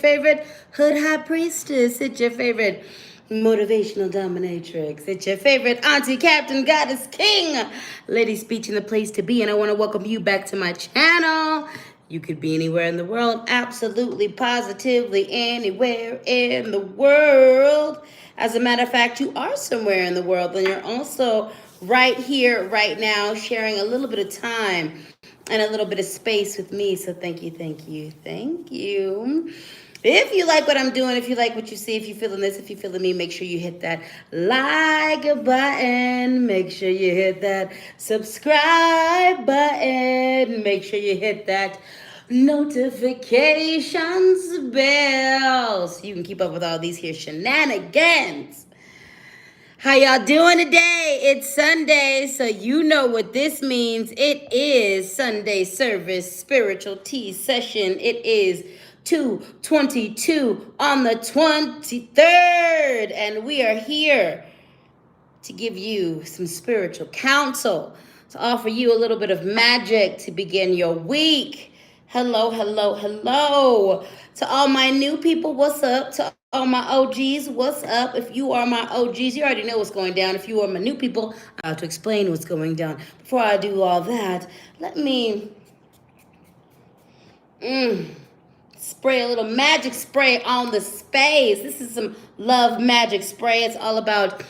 favorite hood high priestess. It's your favorite motivational dominatrix. It's your favorite auntie, captain, goddess, king. Lady Speech in the place to be. And I want to welcome you back to my channel. You could be anywhere in the world, absolutely, positively, anywhere in the world. As a matter of fact, you are somewhere in the world, and you're also right here, right now, sharing a little bit of time and a little bit of space with me. So thank you, thank you, thank you. If you like what I'm doing, if you like what you see, if you're feeling this, if you're feeling me, make sure you hit that like button. Make sure you hit that subscribe button. Make sure you hit that notifications bell so you can keep up with all these here shenanigans. How y'all doing today? It's Sunday, so you know what this means. It is Sunday service spiritual tea session. It is 2:22 on the 23rd, and we are here to give you some spiritual counsel, to offer you a little bit of magic to begin your week. Hello, hello, hello. To all my new people, what's up? To all my OGs, what's up? If you are my OGs, you already know what's going down. If you are my new people, I have to explain what's going down. Before I do all that, let me spray a little magic spray on the space. This is some love magic spray. It's all about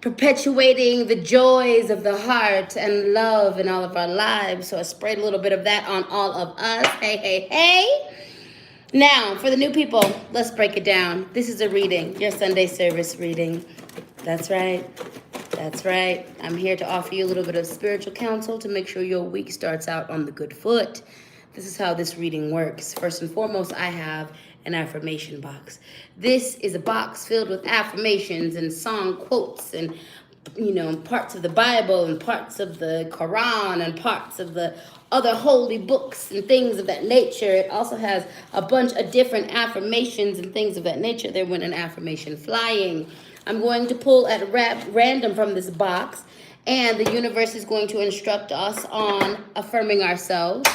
perpetuating the joys of the heart and love in all of our lives. So I sprayed a little bit of that on all of us. Hey, hey, hey. Now, for the new people, let's break it down. This is a reading, your Sunday service reading. That's right. That's right. I'm here to offer you a little bit of spiritual counsel to make sure your week starts out on the good foot. This is how this reading works. First and foremost, I have an affirmation box. This is a box filled with affirmations and song quotes and, parts of the Bible and parts of the Quran and parts of the other holy books and things of that nature. It also has a bunch of different affirmations and things of that nature. There went an affirmation flying. I'm going to pull at random from this box, and the universe is going to instruct us on affirming ourselves.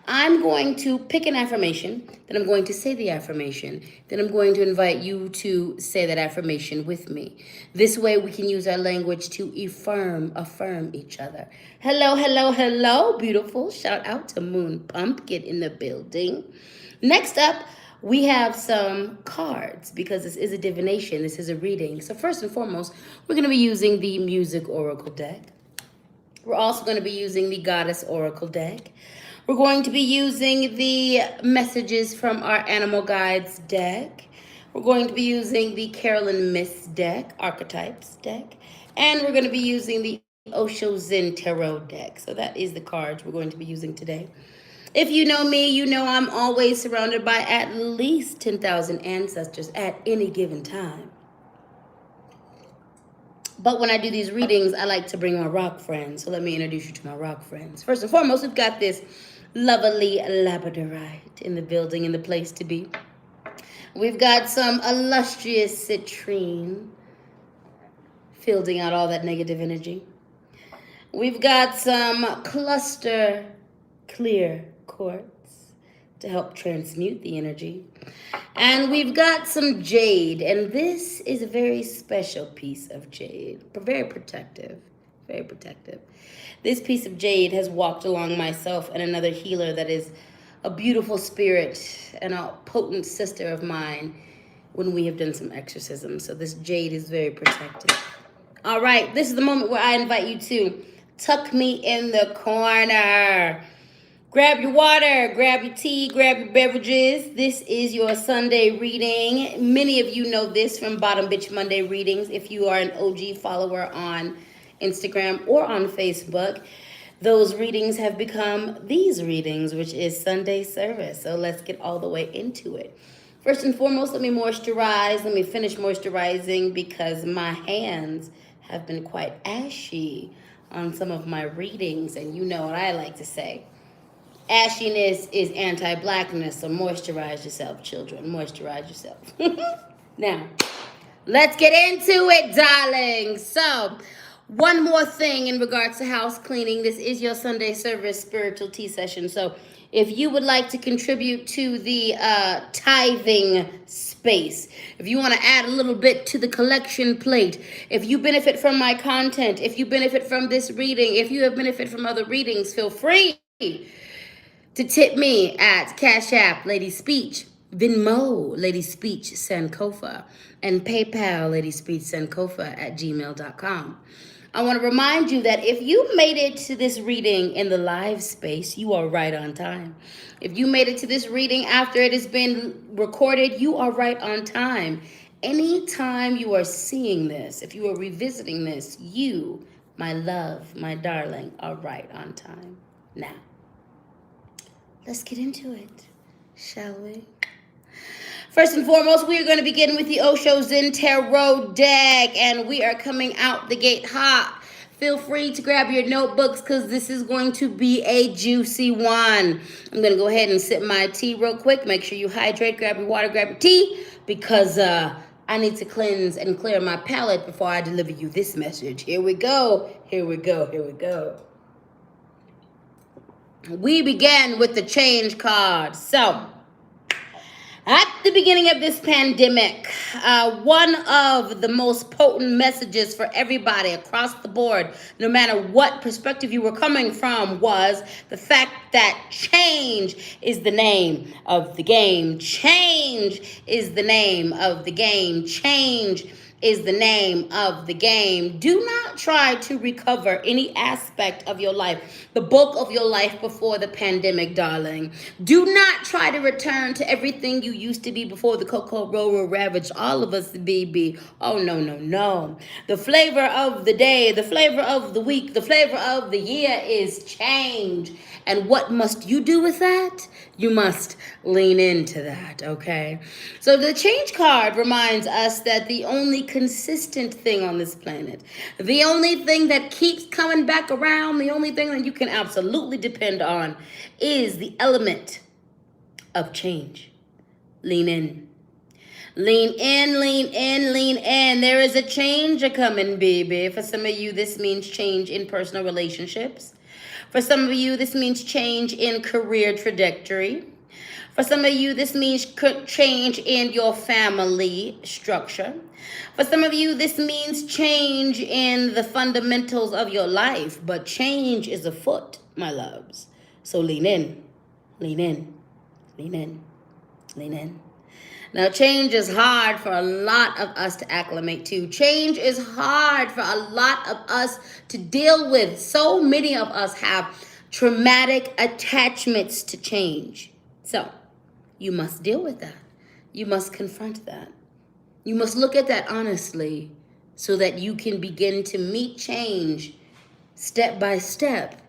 I'm going to pick an affirmation, then I'm going to say the affirmation, then I'm going to invite you to say that affirmation with me. This way we can use our language to affirm each other. Hello, hello, hello, beautiful. Shout out to Moon Pumpkin in the building. Next up, we have some cards because this is a divination, this is a reading. So first and foremost, we're going to be using the Music Oracle deck. We're also going to be using the Goddess Oracle deck. We're going to be using the messages from our Animal Guides deck. We're going to be using the Carolyn Myss deck, Archetypes deck. And we're going to be using the Osho Zen Tarot deck. So that is the cards we're going to be using today. If you know me, you know I'm always surrounded by at least 10,000 ancestors at any given time. But when I do these readings, I like to bring my rock friends. So let me introduce you to my rock friends. First and foremost, we've got this lovely labradorite in the building, in the place to be. We've got some illustrious citrine, fielding out all that negative energy. We've got some cluster clear quartz to help transmute the energy. And we've got some jade, and this is a very special piece of jade, but very protective, very protective. This piece of jade has walked along myself and another healer that is a beautiful spirit and a potent sister of mine when we have done some exorcism. So this jade is very protective. All right, this is the moment where I invite you to tuck me in the corner. Grab your water, grab your tea, grab your beverages. This is your Sunday reading. Many of you know this from Bottom Bitch Monday readings. If you are an OG follower on Instagram or on Facebook, those readings have become these readings, which is Sunday service. So let's get all the way into it. First and foremost, let me moisturize. Let me finish moisturizing because my hands have been quite ashy on some of my readings. And you know what I like to say. Ashiness is anti-blackness, so moisturize yourself, children. Moisturize yourself. Now, let's get into it, darling. So, one more thing in regards to house cleaning. This is your Sunday service spiritual tea session. So, If you would like to contribute to the tithing space, if you want to add a little bit to the collection plate, if you benefit from my content, if you benefit from this reading, if you have benefit from other readings, feel free to tip me at Cash App, LadySpeech, Venmo, LadySpeech, Sankofa, and PayPal, LadySpeech, Sankofa at gmail.com. I want to remind you that if you made it to this reading in the live space, you are right on time. If you made it to this reading after it has been recorded, you are right on time. Anytime you are seeing this, if you are revisiting this, you, my love, my darling, are right on time. Now, let's get into it, shall we? First and foremost, we are going to begin with the Osho Zen Tarot deck, and we are coming out the gate hot. Feel free to grab your notebooks because this is going to be a juicy one. I'm going to go ahead and sip my tea real quick. Make sure you hydrate, grab your water, grab your tea, because I need to cleanse and clear my palate before I deliver you this message. Here we go. Here we go. Here we go. We began with the change card. So, at the beginning of this pandemic, one of the most potent messages for everybody across the board, no matter what perspective you were coming from, was the fact that change is the name of the game. Change is the name of the game. Change is the name of the game. Do not try to recover any aspect of your life, the bulk of your life before the pandemic, darling. Do not try to return to everything you used to be before the Coco Roller ravaged all of us, baby. Oh, no, no, no. The flavor of the day, the flavor of the week, the flavor of the year is change. And what must you do with that? You must lean into that, okay? So the change card reminds us that the only consistent thing on this planet, the only thing that keeps coming back around, the only thing that you can absolutely depend on is the element of change. Lean in. Lean in, lean in, lean in. There is a change a-coming, baby. For some of you, this means change in personal relationships. For some of you, this means change in career trajectory. For some of you, this means change in your family structure. For some of you, this means change in the fundamentals of your life. But change is afoot, my loves. So lean in, lean in, lean in, lean in. Now, change is hard for a lot of us to acclimate to. Change is hard for a lot of us to deal with. So many of us have traumatic attachments to change. So, you must deal with that. You must confront that. You must look at that honestly so that you can begin to meet change step by step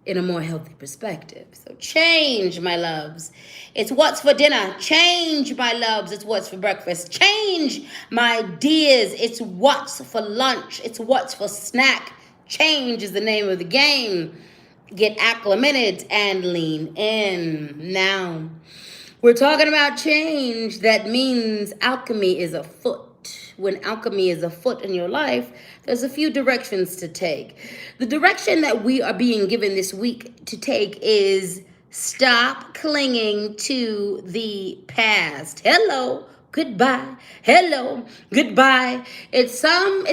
in a more healthy perspective. So change, my loves. It's what's for dinner. Change, my loves. It's what's for breakfast. Change, my dears. It's what's for lunch. It's what's for snack. Change is the name of the game. Get acclimated and lean in. Now, we're talking about change. That means alchemy is afoot. When alchemy is afoot in your life, there's a few directions to take. The direction that we are being given this week to take is stop clinging to the past. Hello, goodbye. Hello, goodbye. It's time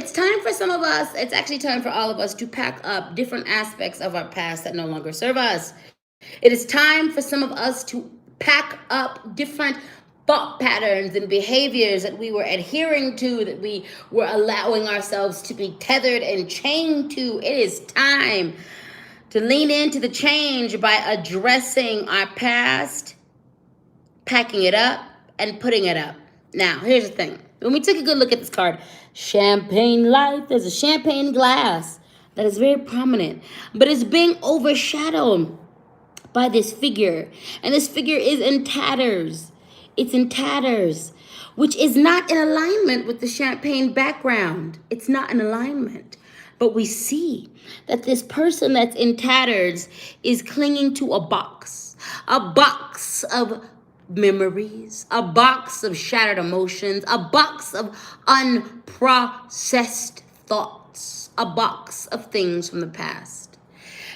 for some of us, it's actually time for all of us to pack up different aspects of our past that no longer serve us. It is time for some of us to pack up different thought patterns and behaviors that we were adhering to, that we were allowing ourselves to be tethered and chained to. It is time to lean into the change by addressing our past, packing it up, and putting it up. Now, here's the thing. When we take a good look at this card, Champagne Life, there's a champagne glass that is very prominent, but it's being overshadowed by this figure. And this figure is in tatters. It's in tatters, which is not in alignment with the champagne background. It's not in alignment. But we see that this person that's in tatters is clinging to a box of memories, a box of shattered emotions, a box of unprocessed thoughts, a box of things from the past.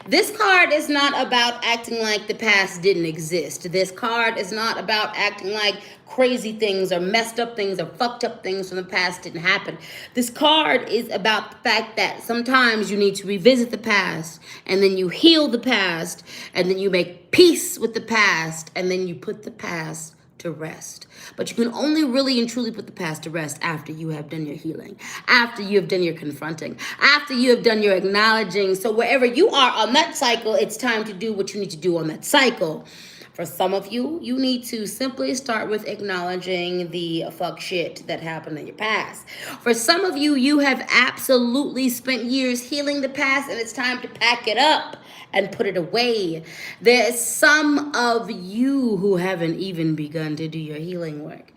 This card is not about acting like the past didn't exist. This card is not about acting like crazy things or messed up things or fucked up things from the past didn't happen. This card is about the fact that sometimes you need to revisit the past, and then you heal the past, and then you make peace with the past, and then you put the past to rest. But you can only really and truly put the past to rest after you have done your healing, after you have done your confronting, after you have done your acknowledging. So wherever you are on that cycle, it's time to do what you need to do on that cycle. For some of you, you need to simply start with acknowledging the fuck shit that happened in your past. For some of you, you have absolutely spent years healing the past, and it's time to pack it up and put it away. There's some of you who haven't even begun to do your healing work.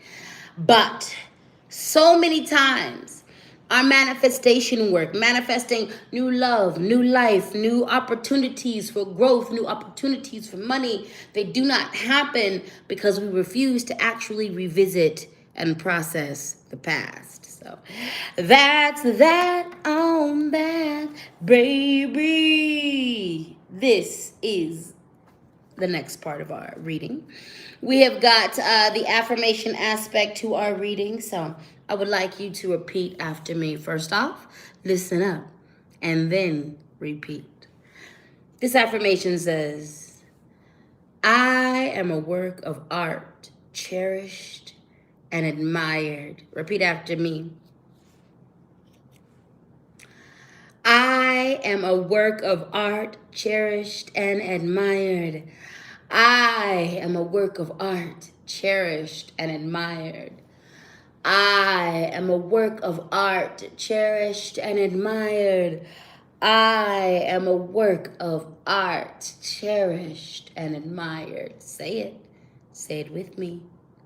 But so many times, our manifestation work, manifesting new love, new life, new opportunities for growth, new opportunities for money, they do not happen because we refuse to actually revisit and process the past. So that's that on that, baby. This is the next part of our reading. We have got the affirmation aspect to our reading, so I would like you to repeat after me. First off, listen up, and then repeat. This affirmation says, I am a work of art, cherished and admired. Repeat after me. I am a work of art, cherished and admired. I am a work of art, cherished and admired. I am a work of art, cherished and admired. I am a work of art, cherished and admired. Say it. Say it with me.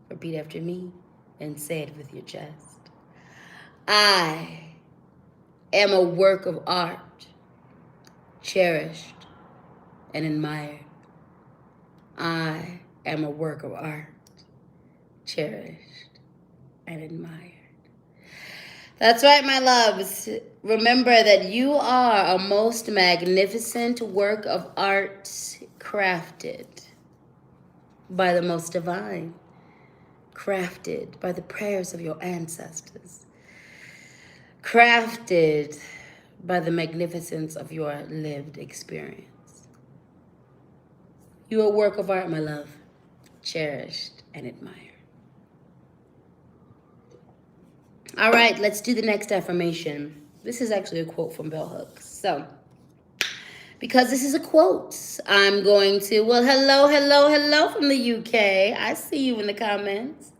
Repeat after me and say it with your chest. I am a work of art, cherished and admired. I am a work of art, cherished and admired. That's right, my loves. Remember that you are a most magnificent work of art, crafted by the most divine, crafted by the prayers of your ancestors, crafted by the magnificence of your lived experience. You are a work of art, my love, cherished and admired. All right, let's do the next affirmation. This is actually a quote from Bell Hooks. So, because this is a quote, I'm going to, well, hello from the UK. I see you in the comments.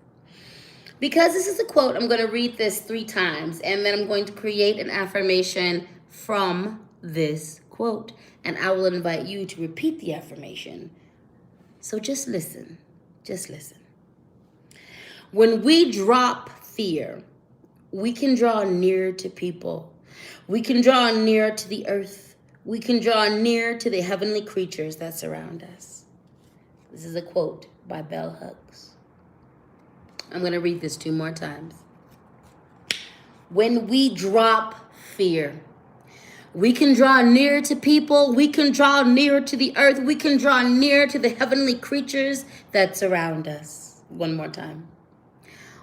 Because this is a quote, I'm going to read this 3 times, and then I'm going to create an affirmation from this quote, and I will invite you to repeat the affirmation. So just listen. Just listen. When we drop fear, we can draw near to people. We can draw near to the earth. We can draw near to the heavenly creatures that surround us. This is a quote by Bell Hooks. I'm going to read this 2 more times. When we drop fear, we can draw near to people. We can draw near to the earth. We can draw near to the heavenly creatures that surround us. 1 more time.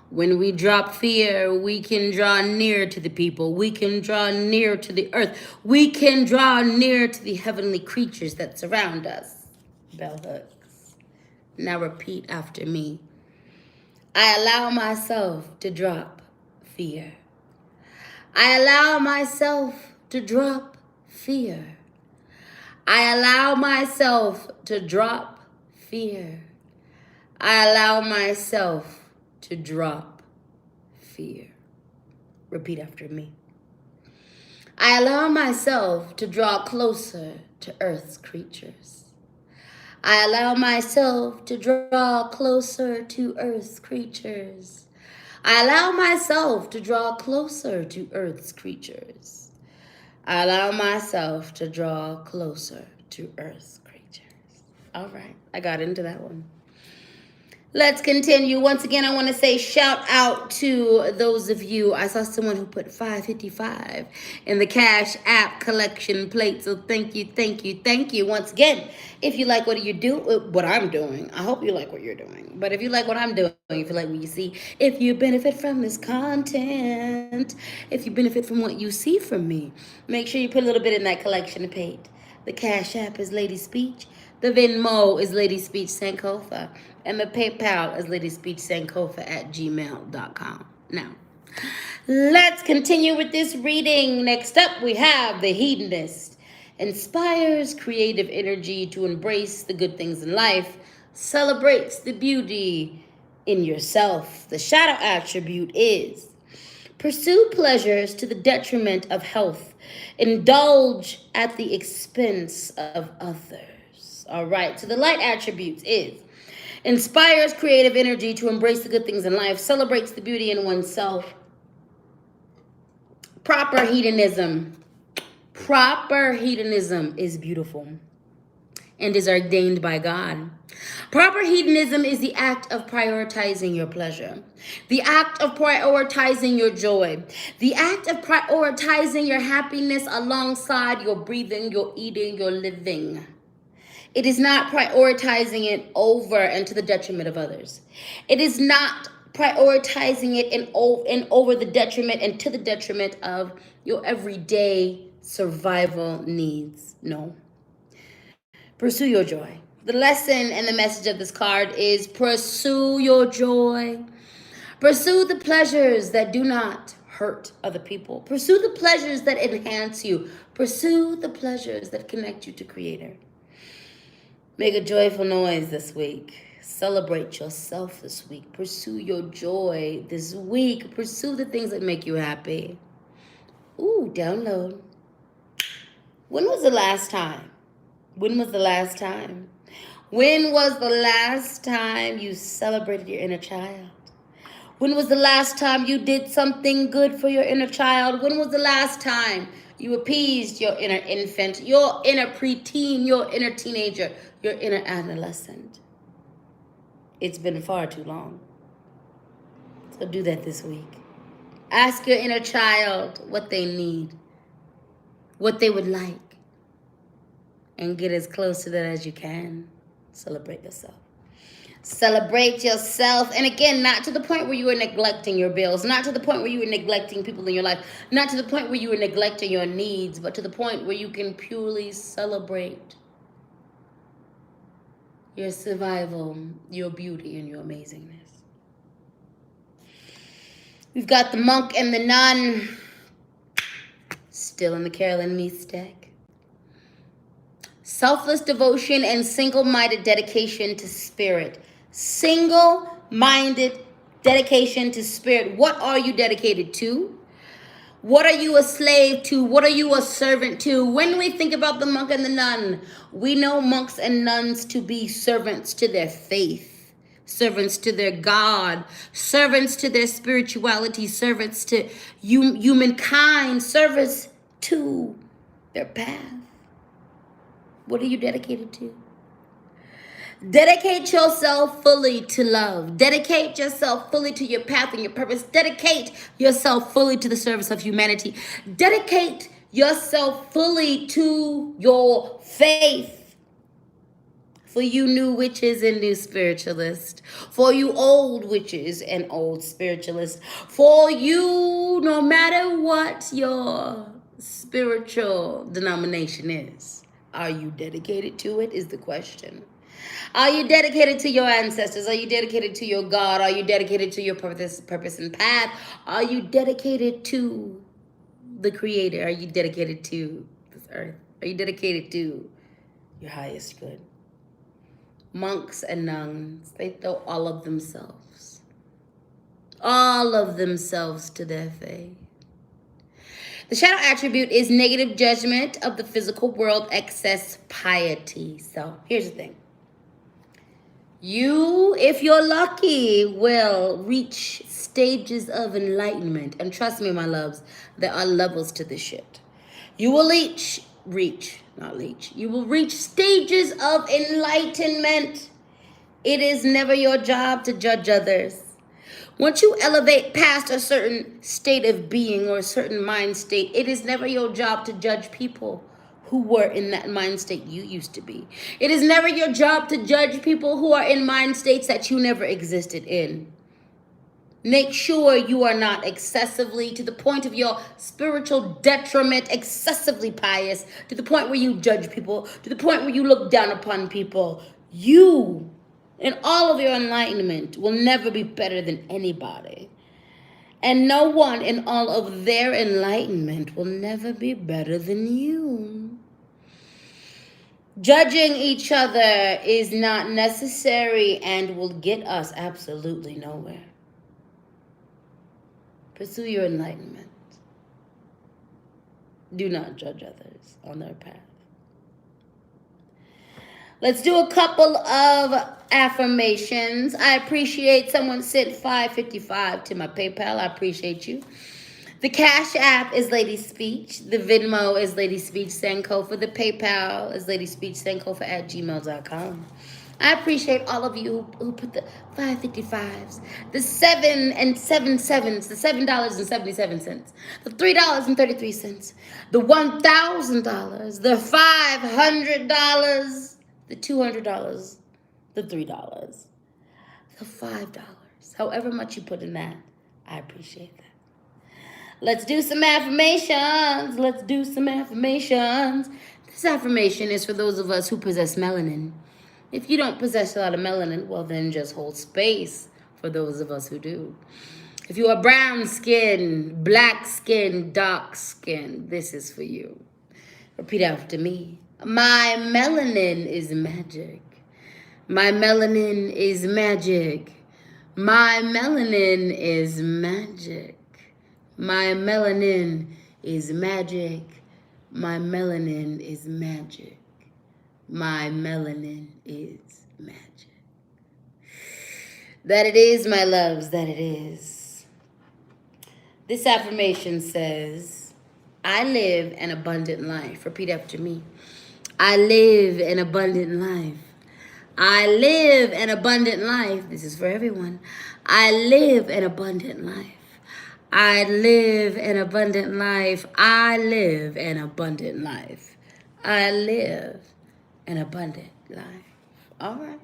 When we drop fear, we can draw near to the people. We can draw near to the earth. We can draw near to the heavenly creatures that surround us. Bell Hooks. Now repeat after me. I allow myself to drop fear. I allow myself to drop fear. I allow myself to drop fear. I allow myself to drop fear. Repeat after me. I allow myself to draw closer to Earth's creatures. I allow myself to draw closer to Earth's creatures. I allow myself to draw closer to Earth's creatures. I allow myself to draw closer to Earth's creatures. All right, I got into that one. Let's continue. Once again, I want to say shout out to those of you. I saw someone who put 555 in the Cash App collection plate. So thank you, thank you, thank you. Once again, if you like what I'm doing, I hope you like what you're doing. But if you like what I'm doing, if you like what you see, if you benefit from this content, if you benefit from what you see from me, make sure you put a little bit in that collection plate. The Cash App is LadySpeech. The Venmo is LadySpeech Sankofa. And the PayPal is LadySpeechSankofa at gmail.com. Now, let's continue with this reading. Next up, we have The Hedonist. Inspires creative energy to embrace the good things in life. Celebrates the beauty in yourself. The shadow attribute is pursue pleasures to the detriment of health. Indulge at the expense of others. All right, so the light attributes is inspires creative energy to embrace the good things in life, celebrates the beauty in oneself. Proper hedonism. Proper hedonism is beautiful and is ordained by God. Proper hedonism is the act of prioritizing your pleasure, the act of prioritizing your joy, the act of prioritizing your happiness alongside your breathing, your eating, your living. It is not prioritizing it over and to the detriment of others. It is not prioritizing it in over the detriment and to the detriment of your everyday survival needs. No. Pursue your joy. The lesson and the message of this card is pursue your joy. Pursue the pleasures that do not hurt other people. Pursue the pleasures that enhance you. Pursue the pleasures that connect you to Creator. Make a joyful noise this week. Celebrate yourself this week. Pursue your joy this week. Pursue the things that make you happy. Ooh, download. When was the last time? When was the last time? When was the last time you celebrated your inner child? When was the last time you did something good for your inner child? When was the last time you appeased your inner infant, your inner preteen, your inner teenager, your inner adolescent? It's been far too long. So do that this week. Ask your inner child what they need, what they would like, and get as close to that as you can. Celebrate yourself. Celebrate yourself. And again, not to the point where you are neglecting your bills, not to the point where you are neglecting people in your life, not to the point where you are neglecting your needs, but to the point where you can purely celebrate your survival, your beauty, and your amazingness. We've got the monk and the nun still in the Carolyn Meese deck. Selfless devotion and single-minded dedication to spirit. Single-minded dedication to spirit. What are you dedicated to? What are you a slave to? What are you a servant to? When we think about the monk and the nun, we know monks and nuns to be servants to their faith, servants to their God, servants to their spirituality, servants to humankind, service to their path. What are you dedicated to? Dedicate yourself fully to love. Dedicate yourself fully to your path and your purpose. Dedicate yourself fully to the service of humanity. Dedicate yourself fully to your faith. For you new witches and new spiritualists. For you old witches and old spiritualists. For you, no matter what your spiritual denomination is. Are you dedicated to it is the question. Are you dedicated to your ancestors? Are you dedicated to your God? Are you dedicated to your purpose and path? Are you dedicated to the Creator? Are you dedicated to this earth? Are you dedicated to your highest good? Monks and nuns, they throw all of themselves to their faith. The shadow attribute is negative judgment of the physical world, excess piety. So here's the thing. You, if you're lucky, will reach stages of enlightenment. And trust me, my loves, there are levels to this shit. You will You will reach stages of enlightenment It is never your job to judge others. Once you elevate past a certain state of being or a certain mind state, it is never your job to judge people who were in that mind state you used to be. It is never your job to judge people who are in mind states that you never existed in. Make sure you are not excessively, to the point of your spiritual detriment, excessively pious, to the point where you judge people, to the point where you look down upon people. You, in all of your enlightenment, will never be better than anybody. And no one in all of their enlightenment will never be better than you. Judging each other is not necessary and will get us absolutely nowhere. Pursue your enlightenment. Do not judge others on their path. Let's do a couple of affirmations. I appreciate someone sent $5.55 to my PayPal. I appreciate you. The Cash App is LadySpeech. The Venmo is LadySpeech Sankofa. The PayPal is LadySpeech Sankofa at gmail.com. I appreciate all of you who put the 5.55s, the 7 and 7 sevens, the $7.77, the $3.33, the $1,000, the $500, the $200, the $3, the $5. However much you put in that, I appreciate that. Let's do some affirmations. Let's do some affirmations. This affirmation is for those of us who possess melanin. If you don't possess a lot of melanin, well, then just hold space for those of us who do. If you are brown skin, black skin, dark skin, this is for you. Repeat after me. My melanin is magic. My melanin is magic. My melanin is magic. My melanin is magic. My melanin is magic. My melanin is magic. That it is, my loves, that it is. This affirmation says, I live an abundant life. Repeat after me. I live an abundant life. I live an abundant life. This is for everyone. I live an abundant life. I live an abundant life. I live an abundant life. I live an abundant life. All right.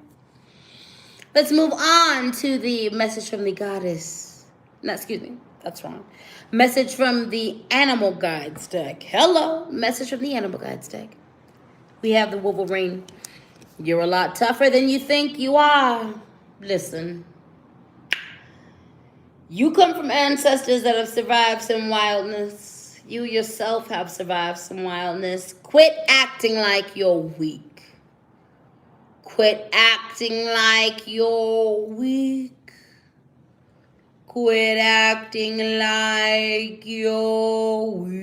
Let's move on to the message from the goddess. No, excuse me. That's wrong. Message from the animal guides deck. Hello. Message from the animal guides deck. We have the Wolverine. You're a lot tougher than you think you are. Listen. You come from ancestors that have survived some wildness. You yourself have survived some wildness. Quit acting like you're weak. Quit acting like you're weak. Quit acting like you're weak.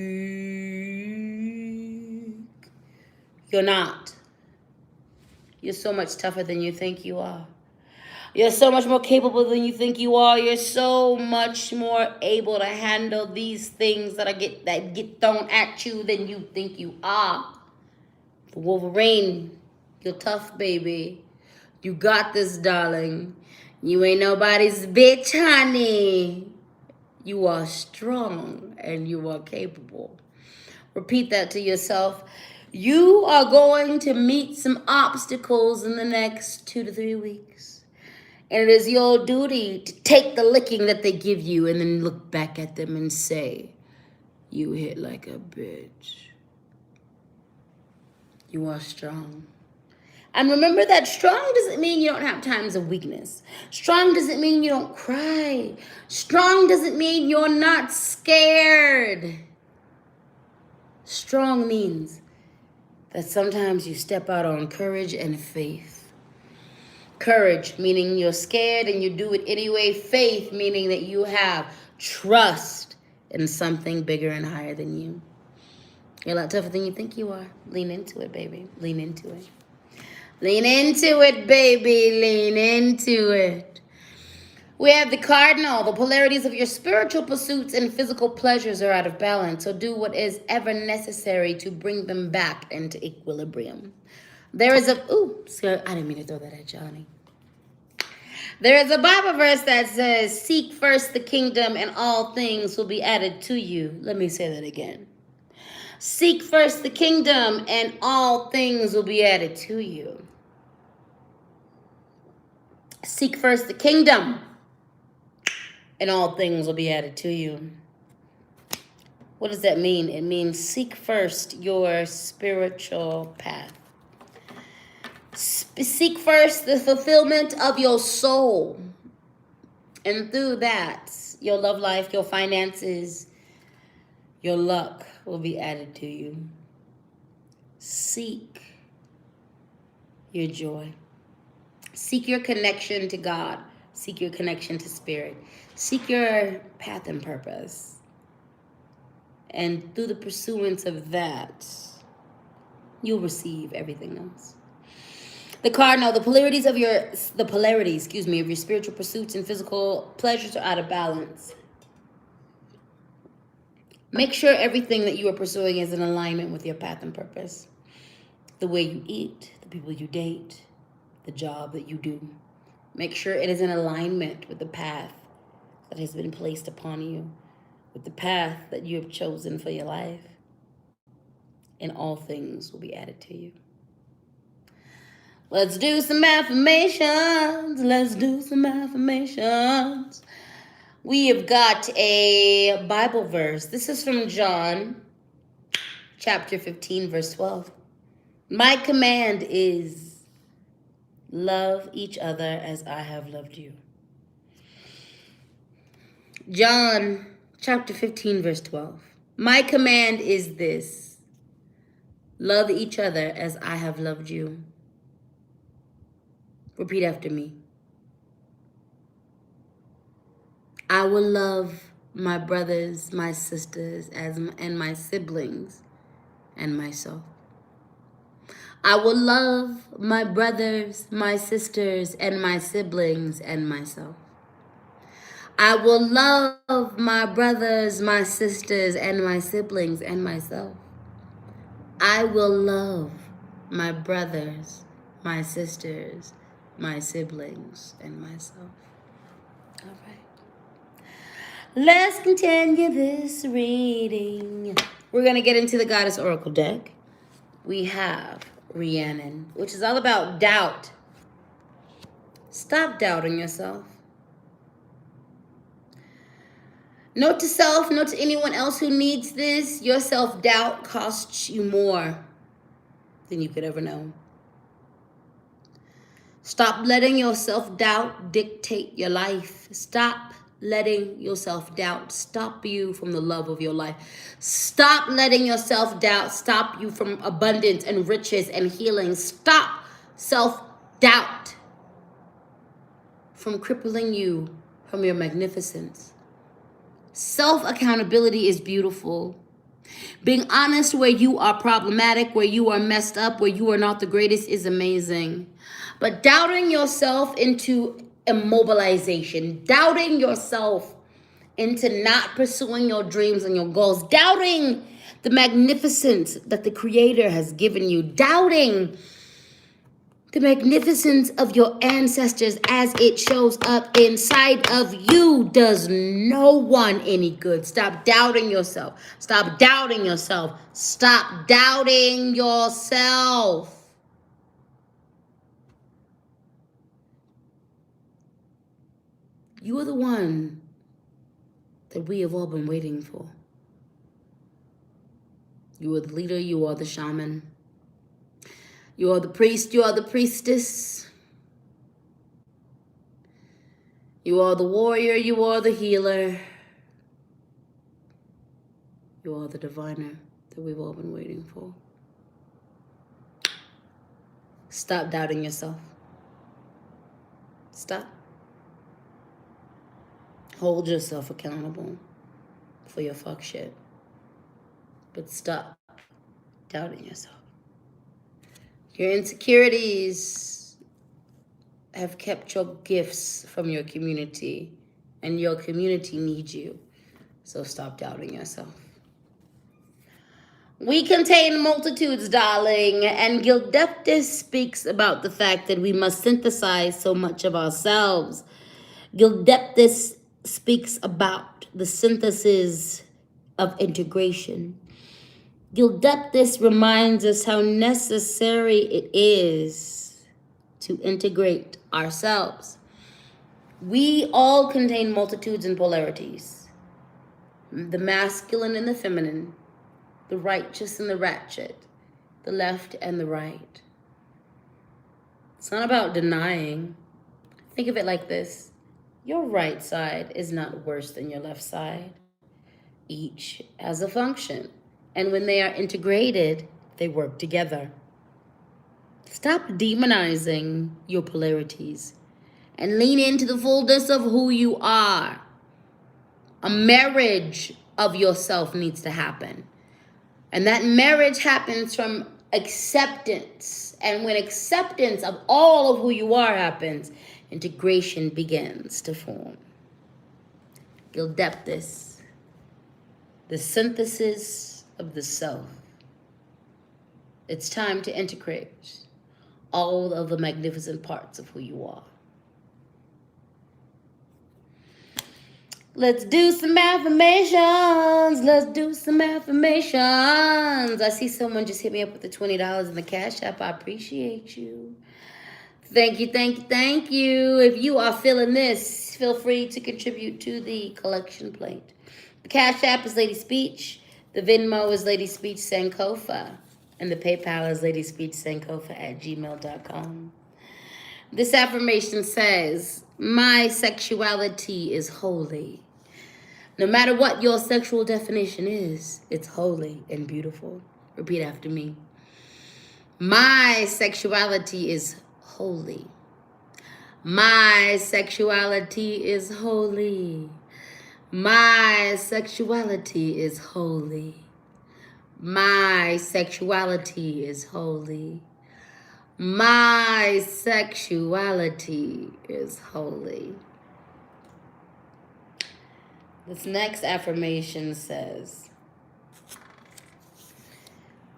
You're not. You're so much tougher than you think you are. You're so much more capable than you think you are. You're so much more able to handle these things that get thrown at you than you think you are. The Wolverine, you're tough, baby. You got this, darling. You ain't nobody's bitch, honey. You are strong and you are capable. Repeat that to yourself. You are going to meet some obstacles in the next 2 to 3 weeks. And it is your duty to take the licking that they give you and then look back at them and say, you hit like a bitch. You are strong. And remember that strong doesn't mean you don't have times of weakness. Strong doesn't mean you don't cry. Strong doesn't mean you're not scared. Strong means that sometimes you step out on courage and faith. Courage, meaning you're scared and you do it anyway. Faith, meaning that you have trust in something bigger and higher than you. You're a lot tougher than you think you are. Lean into it, baby. Lean into it. Lean into it, baby. Lean into it. We have the cardinal. The polarities of your spiritual pursuits and physical pleasures are out of balance. So do what is ever necessary to bring them back into equilibrium. There is a... Ooh, I didn't mean to throw that at you, honey. There is a Bible verse that says, seek first the kingdom and all things will be added to you. Let me say that again. Seek first the kingdom and all things will be added to you. Seek first the kingdom and all things will be added to you. What does that mean? It means seek first your spiritual path. Seek first the fulfillment of your soul. And through that, your love life, your finances, your luck will be added to you. Seek your joy. Seek your connection to God. Seek your connection to spirit. Seek your path and purpose. And through the pursuance of that, you'll receive everything else. The polarities of your spiritual pursuits and physical pleasures are out of balance. Make sure everything that you are pursuing is in alignment with your path and purpose. The way you eat, the people you date, the job that you do. Make sure it is in alignment with the path that has been placed upon you, with the path that you have chosen for your life. And all things will be added to you. Let's do some affirmations. We have got a Bible verse. This is from John chapter 15, verse 12. My command is love each other as I have loved you. John chapter 15, verse 12. My command is this: love each other as I have loved you. Repeat after me. I will love my brothers, my sisters, and my siblings and myself. I will love my brothers, my sisters, and my siblings and myself. I will love my brothers, my sisters, and my siblings and myself. I will love my brothers, my sisters, my siblings, and myself. All right. Let's continue this reading. We're going to get into the Goddess Oracle deck. We have Rhiannon, which is all about doubt. Stop doubting yourself. Note to self, note to anyone else who needs this, your self-doubt costs you more than you could ever know. Stop letting your self-doubt dictate your life. Stop letting your self-doubt stop you from the love of your life. Stop letting your self-doubt stop you from abundance and riches and healing. Stop self-doubt from crippling you from your magnificence. Self-accountability is beautiful. Being honest where you are problematic, where you are messed up, where you are not the greatest is amazing. But doubting yourself into immobilization, doubting yourself into not pursuing your dreams and your goals, doubting the magnificence that the Creator has given you, doubting the magnificence of your ancestors as it shows up inside of you does no one any good. Stop doubting yourself. Stop doubting yourself. Stop doubting yourself. You are the one that we have all been waiting for. You are the leader. You are the shaman. You are the priest. You are the priestess. You are the warrior. You are the healer. You are the diviner that we've all been waiting for. Stop doubting yourself. Stop. Hold yourself accountable for your fuck shit. But stop doubting yourself. Your insecurities have kept your gifts from your community, and your community needs you. So stop doubting yourself. We contain multitudes, darling, and Gildeptis speaks about the fact that we must synthesize so much of ourselves. Gildeptis speaks about the synthesis of integration. Gildeptis reminds us how necessary it is to integrate ourselves. We all contain multitudes and polarities, the masculine and the feminine, the righteous and the ratchet, the left and the right. It's not about denying. Think of it like this. Your right side is not worse than your left side. Each has a function. And when they are integrated, they work together. Stop demonizing your polarities and lean into the fullness of who you are. A marriage of yourself needs to happen. And that marriage happens from acceptance. And when acceptance of all of who you are happens, integration begins to form. Gildeptis, the synthesis of the self. It's time to integrate all of the magnificent parts of who you are. Let's do some affirmations. Let's do some affirmations. I see someone just hit me up with the $20 in the Cash App. I appreciate you. Thank you, thank you, thank you. If you are feeling this, feel free to contribute to the collection plate. The Cash App is LadySpeech. The Venmo is LadySpeech Sankofa. And the PayPal is LadySpeechSankofa@gmail.com. This affirmation says, my sexuality is holy. No matter what your sexual definition is, it's holy and beautiful. Repeat after me. My sexuality is holy. My sexuality is holy. My sexuality is holy. My sexuality is holy. My sexuality is holy. This next affirmation says,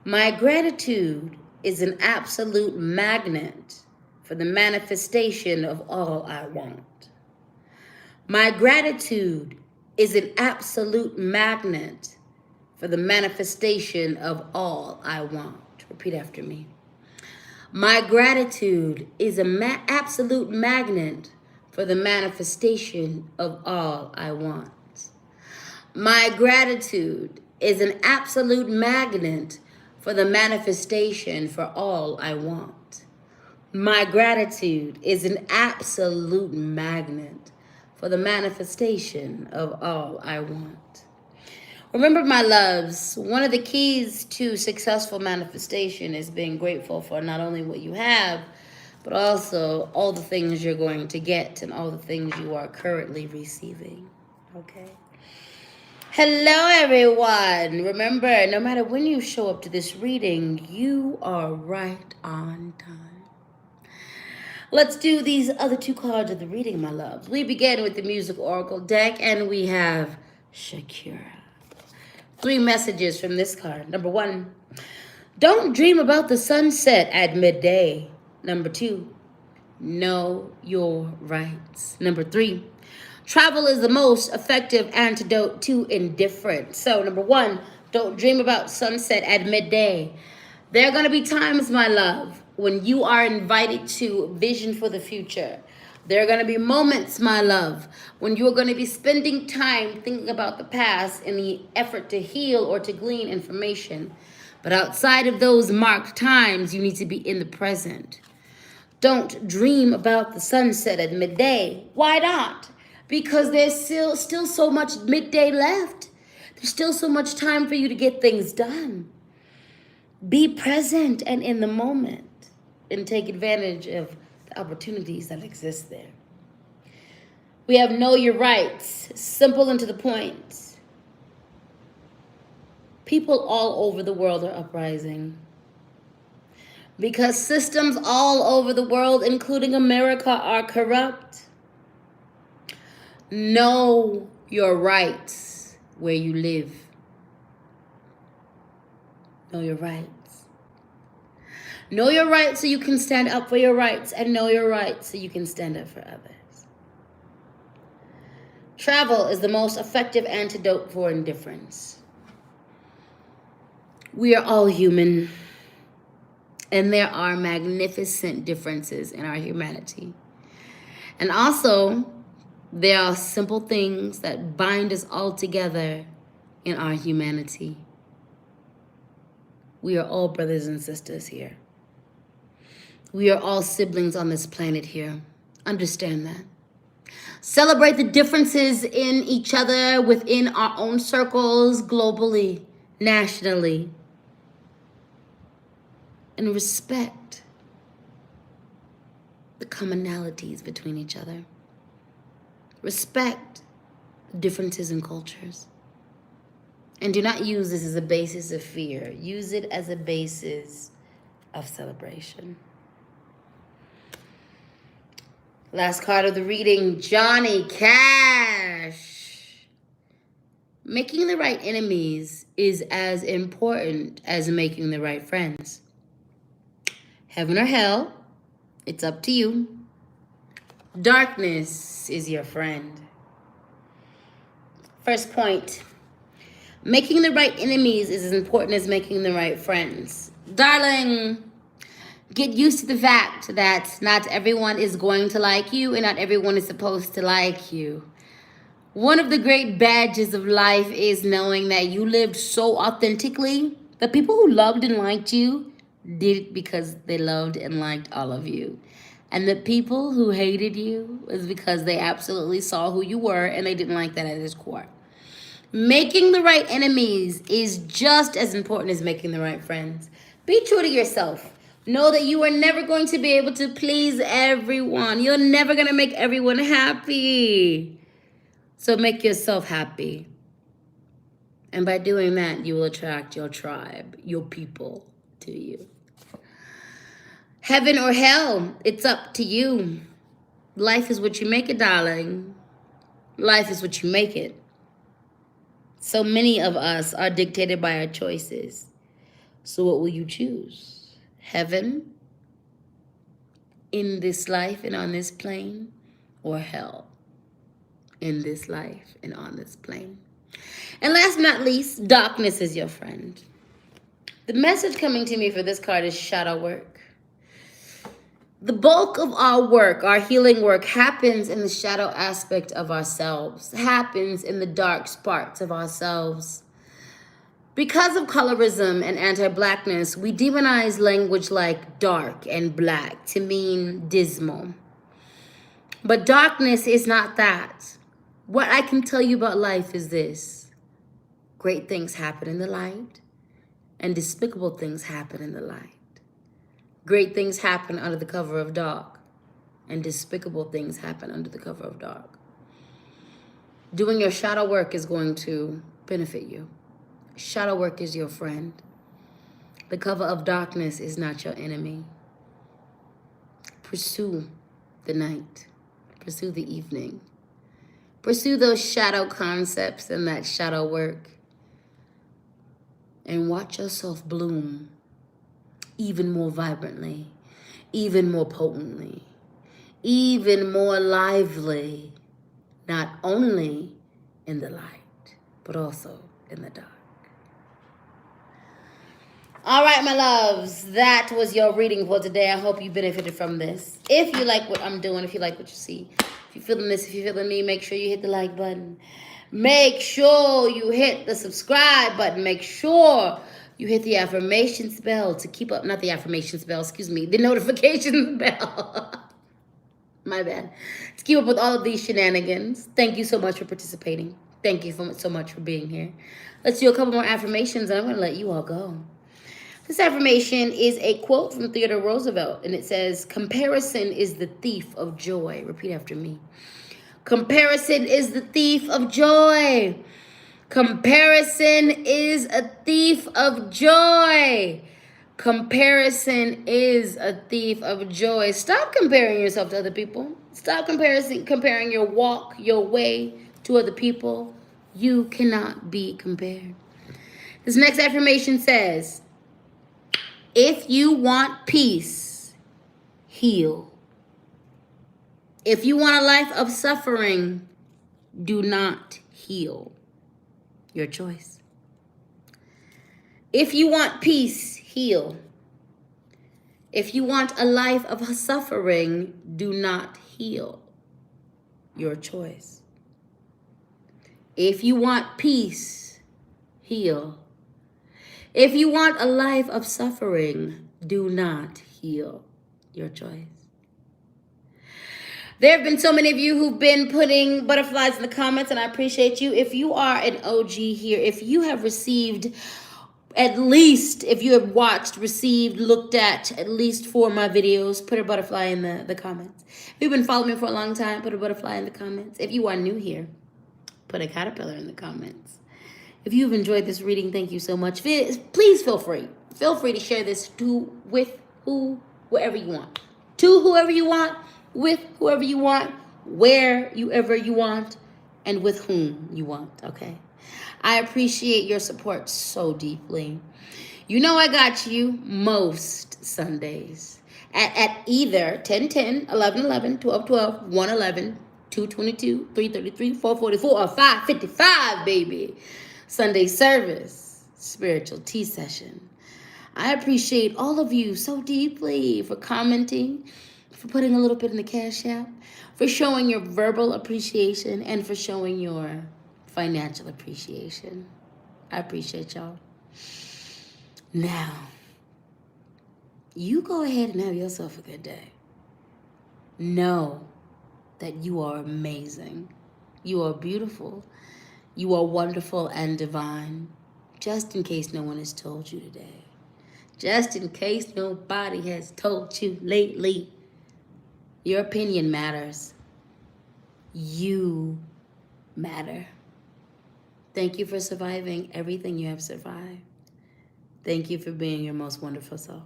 my gratitude is an absolute magnet for the manifestation of all I want. My gratitude is an absolute magnet for the manifestation of all I want. Repeat after me. My gratitude is an absolute magnet for the manifestation of all I want. My gratitude is an absolute magnet for the manifestation for all I want. My gratitude is an absolute magnet for the manifestation of all I want. Remember, my loves, one of the keys to successful manifestation is being grateful for not only what you have, but also all the things you're going to get and all the things you are currently receiving. Okay? Hello, everyone. Remember, no matter when you show up to this reading, you are right on time. Let's do these other two cards of the reading, my loves. We begin with the Music Oracle deck, and we have Shakira. 3 messages from this card. Number 1, don't dream about the sunset at midday. Number 2, know your rights. Number 3, travel is the most effective antidote to indifference. So number 1, don't dream about sunset at midday. There are going to be times, my love, when you are invited to vision for the future. There are going to be moments, my love, when you are going to be spending time thinking about the past in the effort to heal or to glean information. But outside of those marked times, you need to be in the present. Don't dream about the sunset at midday. Why not? Because there's still so much midday left. There's still so much time for you to get things done. Be present and in the moment and take advantage of the opportunities that exist there. We have know your rights, simple and to the point. People all over the world are uprising because systems all over the world, including America, are corrupt. Know your rights where you live. Know your rights. Know your rights so you can stand up for your rights, and know your rights so you can stand up for others. Travel is the most effective antidote for indifference. We are all human, and there are magnificent differences in our humanity. And also, there are simple things that bind us all together in our humanity. We are all brothers and sisters here. We are all siblings on this planet here. Understand that. Celebrate the differences in each other within our own circles, globally, nationally. And respect the commonalities between each other. Respect differences in cultures. And do not use this as a basis of fear. Use it as a basis of celebration. Last card of the reading, Johnny Cash. Making the right enemies is as important as making the right friends. Heaven or hell, it's up to you. Darkness is your friend. First point, making the right enemies is as important as making the right friends. Darling, get used to the fact that not everyone is going to like you and not everyone is supposed to like you. One of the great badges of life is knowing that you lived so authentically that people who loved and liked you did it because they loved and liked all of you. And the people who hated you is because they absolutely saw who you were and they didn't like that at its core. Making the right enemies is just as important as making the right friends. Be true to yourself. Know that you are never going to be able to please everyone. You're never going to make everyone happy. So make yourself happy. And by doing that, you will attract your tribe, your people to you. Heaven or hell, it's up to you. Life is what you make it, darling. Life is what you make it. So many of us are dictated by our choices. So what will you choose? Heaven in this life and on this plane, or hell in this life and on this plane? And last but not least, darkness is your friend. The message coming to me for this card is shadow work. The bulk of our work, our healing work, happens in the shadow aspect of ourselves, happens in the dark parts of ourselves. Because of colorism and anti-blackness, we demonize language like dark and black to mean dismal. But darkness is not that. What I can tell you about life is this. Great things happen in the light, and despicable things happen in the light. Great things happen under the cover of dark, and despicable things happen under the cover of dark. Doing your shadow work is going to benefit you. Shadow work is your friend. The cover of darkness is not your enemy. Pursue the night. Pursue the evening. Pursue those shadow concepts and that shadow work. And watch yourself bloom even more vibrantly, even more potently, even more lively, not only in the light, but also in the dark. All right, my loves, that was your reading for today. I hope you benefited from this. If you like what I'm doing, if you like what you see, if you're feeling this, if you're feeling me, make sure you hit the like button. Make sure you hit the subscribe button. Make sure you hit the affirmations bell to keep up, not the affirmations bell, excuse me, the notifications bell. My bad. To keep up with all of these shenanigans. Thank you so much for participating. Thank you so much for being here. Let's do a couple more affirmations and I'm going to let you all go. This affirmation is a quote from Theodore Roosevelt, and it says, "Comparison is the thief of joy." Repeat after me. Comparison is the thief of joy. Comparison is a thief of joy. Comparison is a thief of joy. Stop comparing yourself to other people. Stop comparing your walk, your way to other people. You cannot be compared. This next affirmation says, If you want peace, heal. If you want a life of suffering, do not heal. Your choice. If you want peace, heal. If you want a life of suffering, do not heal. Your choice. If you want peace, heal. If you want a life of suffering, do not heal. Your choice. There have been so many of you who've been putting butterflies in the comments, and I appreciate you. If you are an OG here, if you have received at least, if you have watched, received, looked at least 4 of my videos, put a butterfly in the comments. If you've been following me for a long time, put a butterfly in the comments. If you are new here, put a caterpillar in the comments. If you've enjoyed this reading, thank you so much. Please feel free. Feel free to share this with whoever you want. To whoever you want, with whoever you want, wherever you want, and with whom you want, okay? I appreciate your support so deeply. You know I got you most Sundays at either 10:10, 11:11, 12:12, 1:11, 2:22, 3:33, 4:44, or 5:55, baby. Sunday service, spiritual tea session. I appreciate all of you so deeply for commenting, for putting a little bit in the Cash App, for showing your verbal appreciation, and for showing your financial appreciation. I appreciate y'all. Now, you go ahead and have yourself a good day. Know that you are amazing. You are beautiful. You are wonderful and divine. Just in case no one has told you today. Just in case nobody has told you lately. Your opinion matters. You matter. Thank you for surviving everything you have survived. Thank you for being your most wonderful self.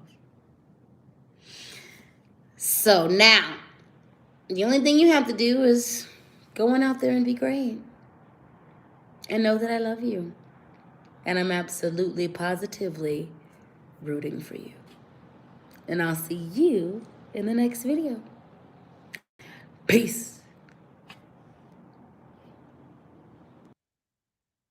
So now, the only thing you have to do is go on out there and be great. And know that I love you. And I'm absolutely, positively rooting for you. And I'll see you in the next video. Peace.